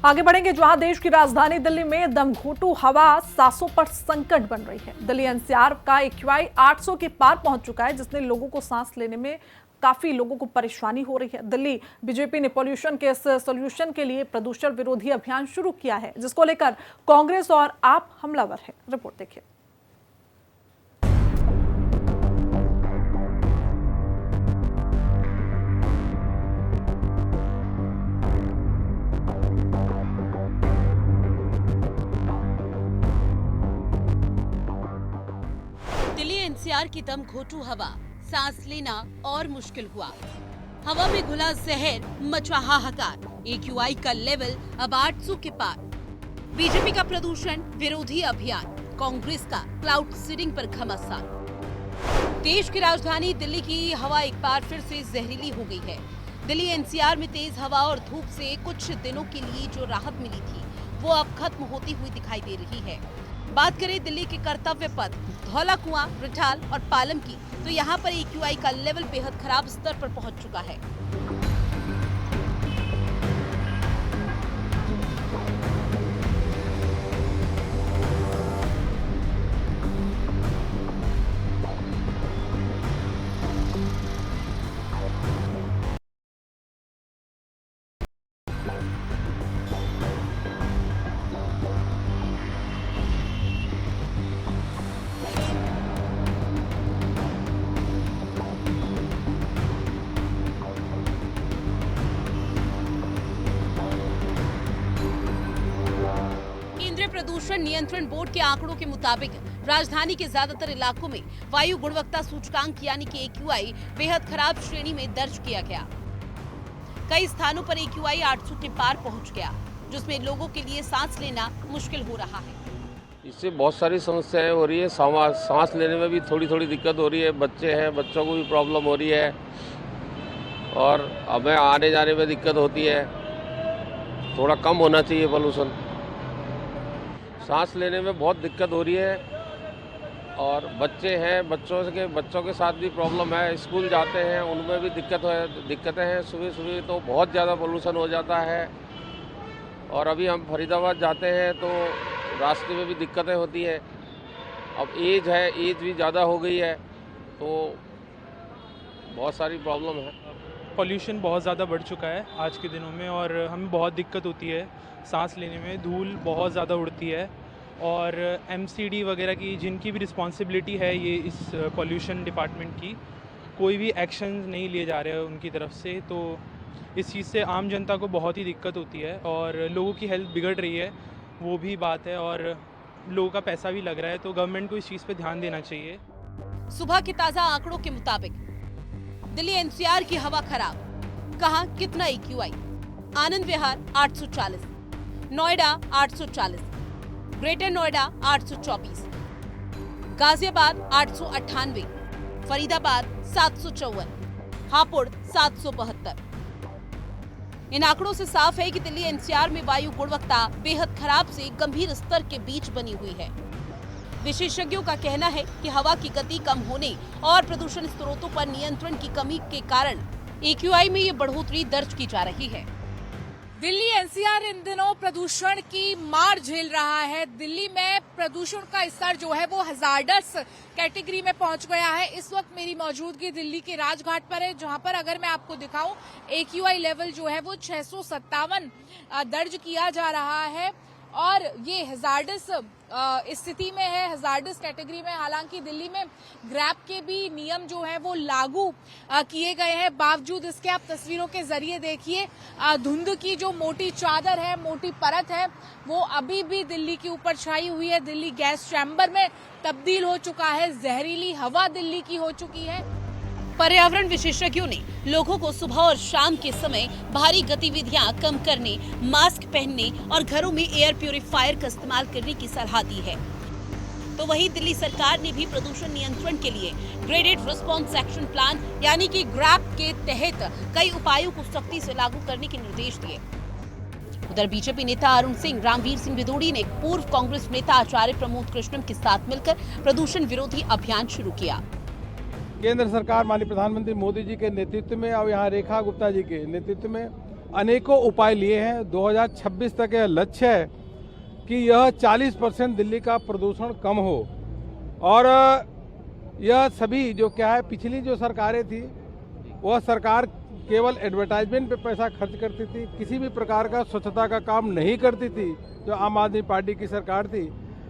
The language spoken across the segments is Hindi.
आगे बढ़ेंगे जहां देश की राजधानी दिल्ली में दमघोंटू हवा सांसों पर संकट बन रही है। दिल्ली एनसीआर का एक्यूआई 800 के पार पहुंच चुका है, जिसने लोगों को सांस लेने में काफी लोगों को परेशानी हो रही है। दिल्ली बीजेपी ने पॉल्यूशन के इस सोल्यूशन के लिए प्रदूषण विरोधी अभियान शुरू किया है, जिसको लेकर कांग्रेस और आप हमलावर है। रिपोर्ट देखिए। दिल्ली एनसीआर की दमघोंटू हवा, सांस लेना और मुश्किल हुआ। हवा में घुला जहर, मचा हाहाकार। एक्यूआई का लेवल अब 800 के पार। बीजेपी का प्रदूषण विरोधी अभियान, कांग्रेस का क्लाउड सीडिंग पर घमासान। देश की राजधानी दिल्ली की हवा एक बार फिर से जहरीली हो गई है। दिल्ली एनसीआर में तेज हवा और धूप से कुछ दिनों के लिए जो राहत मिली थी, वो अब खत्म होती हुई दिखाई दे रही है। बात करें दिल्ली के कर्तव्य पथ धौला कुआं, रिठाल और पालम की, तो यहाँ पर एक्यूआई का लेवल बेहद खराब स्तर पर पहुंच चुका है। केंद्रीय प्रदूषण नियंत्रण बोर्ड के आंकड़ों के मुताबिक राजधानी के ज्यादातर इलाकों में वायु गुणवत्ता सूचकांक यानी कि एक्यूआई बेहद खराब श्रेणी में दर्ज किया गया। कई स्थानों पर एक्यूआई 800 के पार पहुंच गया, जिसमें लोगों के लिए सांस लेना मुश्किल हो रहा है। इससे बहुत सारी समस्याएं हो रही है। सांस लेने में भी थोड़ी थोड़ी दिक्कत हो रही है। बच्चे हैं, बच्चों को भी प्रॉब्लम हो रही है और हमें आने जाने में दिक्कत होती है। थोड़ा कम होना चाहिए पोल्यूशन। सांस लेने में बहुत दिक्कत हो रही है और बच्चे हैं, बच्चों के साथ भी प्रॉब्लम है। स्कूल जाते हैं, उनमें भी दिक्कतें हैं। सुबह सुबह तो बहुत ज़्यादा पोल्यूशन हो जाता है और अभी हम फरीदाबाद जाते हैं तो रास्ते में भी दिक्कतें होती है। अब एज भी ज़्यादा हो गई है तो बहुत सारी प्रॉब्लम है। पॉल्यूशन बहुत ज़्यादा बढ़ चुका है आज के दिनों में और हमें बहुत दिक्कत होती है सांस लेने में। धूल बहुत ज़्यादा उड़ती है और एमसीडी वगैरह की जिनकी भी रिस्पॉन्सिबिलिटी है ये इस पॉल्यूशन डिपार्टमेंट की, कोई भी एक्शन नहीं लिए जा रहे हैं उनकी तरफ से। तो इस चीज़ से आम जनता को बहुत ही दिक्कत होती है और लोगों की हेल्थ बिगड़ रही है, वो भी बात है, और लोगों का पैसा भी लग रहा है। तो गवर्नमेंट को इस चीज़ पे ध्यान देना चाहिए। सुबह के ताजा आंकड़ों के मुताबिक दिल्ली एनसीआर की हवा खराब। कहां कितना एक्यूआई? आनंद विहार 840, नोएडा 840, ग्रेटर नोएडा 824, गाजियाबाद 898, फरीदाबाद 754, हापुड़ 772। इन आंकड़ों से साफ है कि दिल्ली एनसीआर में वायु गुणवत्ता बेहद खराब से गंभीर स्तर के बीच बनी हुई है। विशेषज्ञों का कहना है कि हवा की गति कम होने और प्रदूषण स्रोतों पर नियंत्रण की कमी के कारण एक्यूआई में ये बढ़ोतरी दर्ज की जा रही है। दिल्ली एनसीआर इन दिनों प्रदूषण की मार झेल रहा है। दिल्ली में प्रदूषण का स्तर जो है वो हजार्डस कैटेगरी में पहुंच गया है। इस वक्त मेरी मौजूदगी दिल्ली के राजघाट पर है, जहां पर अगर मैं आपको दिखाऊं एक्यूआई लेवल जो है वो 657 दर्ज किया जा रहा है और ये हजार्डस स्थिति में है, हजार्डस कैटेगरी में। हालांकि दिल्ली में ग्रैब के भी नियम जो है वो लागू किए गए हैं, बावजूद इसके आप तस्वीरों के जरिए देखिए धुंध की जो मोटी चादर है, मोटी परत है, वो अभी भी दिल्ली के ऊपर छाई हुई है। दिल्ली गैस चैम्बर में तब्दील हो चुका है, जहरीली हवा दिल्ली की हो चुकी है। पर्यावरण विशेषज्ञों ने लोगों को सुबह और शाम के समय भारी गतिविधियां कम करने, मास्क पहनने और घरों में एयर प्यूरिफायर का इस्तेमाल करने की सलाह दी है। तो वहीं दिल्ली सरकार ने भी प्रदूषण नियंत्रण के लिए ग्रेडेड रिस्पांस एक्शन प्लान यानी कि ग्रैप के तहत कई उपायों को सख्ती से लागू करने के निर्देश दिए। उधर बीजेपी नेता अरुण सिंह, रामवीर सिंह विदोड़ी ने पूर्व कांग्रेस नेता आचार्य प्रमोद कृष्णम के साथ मिलकर प्रदूषण विरोधी अभियान शुरू किया। केंद्र सरकार माननीय प्रधानमंत्री मोदी जी के नेतृत्व में और यहाँ रेखा गुप्ता जी के नेतृत्व में अनेकों उपाय लिए हैं। 2026 तक यह लक्ष्य है कि यह 40% दिल्ली का प्रदूषण कम हो। और यह सभी जो क्या है, पिछली जो सरकारें थी वह सरकार केवल एडवर्टाइजमेंट पे पैसा खर्च करती थी, किसी भी प्रकार का स्वच्छता का काम नहीं करती थी, जो आम आदमी पार्टी की सरकार थी।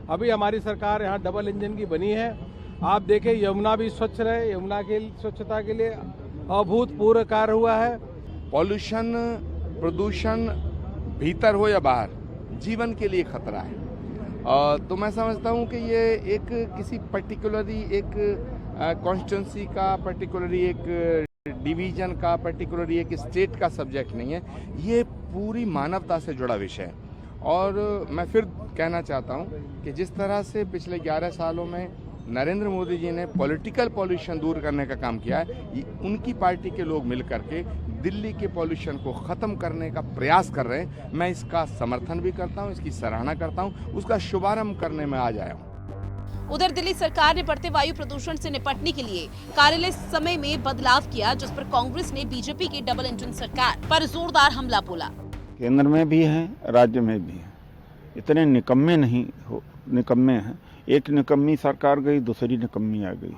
अभी हमारी सरकार यहाँ डबल इंजन की बनी है। आप देखें, यमुना भी स्वच्छ रहे, यमुना के स्वच्छता के लिए अभूतपूर्व कार्य हुआ है। पॉल्यूशन, प्रदूषण भीतर हो या बाहर, जीवन के लिए खतरा है। तो मैं समझता हूँ कि ये एक किसी पर्टिकुलरली एक कॉन्स्टिट्यूंसी का, पर्टिकुलरली एक डिवीजन का, पर्टिकुलरली एक स्टेट का सब्जेक्ट नहीं है। ये पूरी मानवता से जुड़ा विषय है। और मैं फिर कहना चाहता हूँ कि जिस तरह से पिछले 11 सालों में नरेंद्र मोदी जी ने पॉलिटिकल पॉल्यूशन दूर करने का काम किया है, उनकी पार्टी के लोग मिलकर के दिल्ली के पॉल्यूशन को ख़त्म करने का प्रयास कर रहे हैं। मैं इसका समर्थन भी करता हूं, इसकी सराहना करता हूं, उसका शुभारंभ करने में आज आया हूं। उधर दिल्ली सरकार ने बढ़ते वायु प्रदूषण से निपटने के लिए कार्यालय समय में बदलाव किया, जिस पर कांग्रेस ने बीजेपी की डबल इंजन सरकार पर जोरदार हमला बोला। केंद्र में भी है, राज्य में भी है। इतने निकम्मे नहीं हो, निकम्मे हैं। एक निकम्मी सरकार गई, दूसरी निकम्मी आ गई।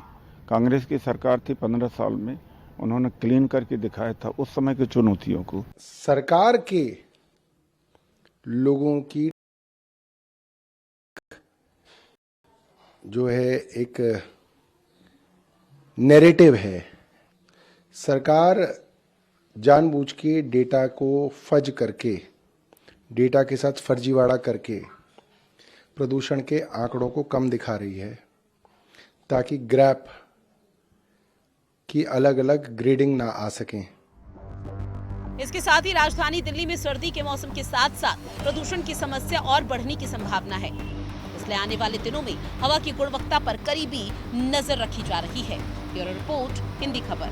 कांग्रेस की सरकार थी 15 साल में, उन्होंने क्लीन करके दिखाया था उस समय की चुनौतियों को। सरकार के लोगों की जो है एक नैरेटिव है, सरकार जानबूझ के डेटा को फज करके, डेटा के साथ फर्जीवाड़ा करके प्रदूषण के आंकड़ों को कम दिखा रही है, ताकि ग्रैप की अलग अलग ग्रेडिंग ना आ सकें। इसके साथ ही राजधानी दिल्ली में सर्दी के मौसम के साथ साथ प्रदूषण की समस्या और बढ़ने की संभावना है। इसलिए आने वाले दिनों में हवा की गुणवत्ता पर करीबी नजर रखी जा रही है। ब्यूरो रिपोर्ट, हिंदी खबर।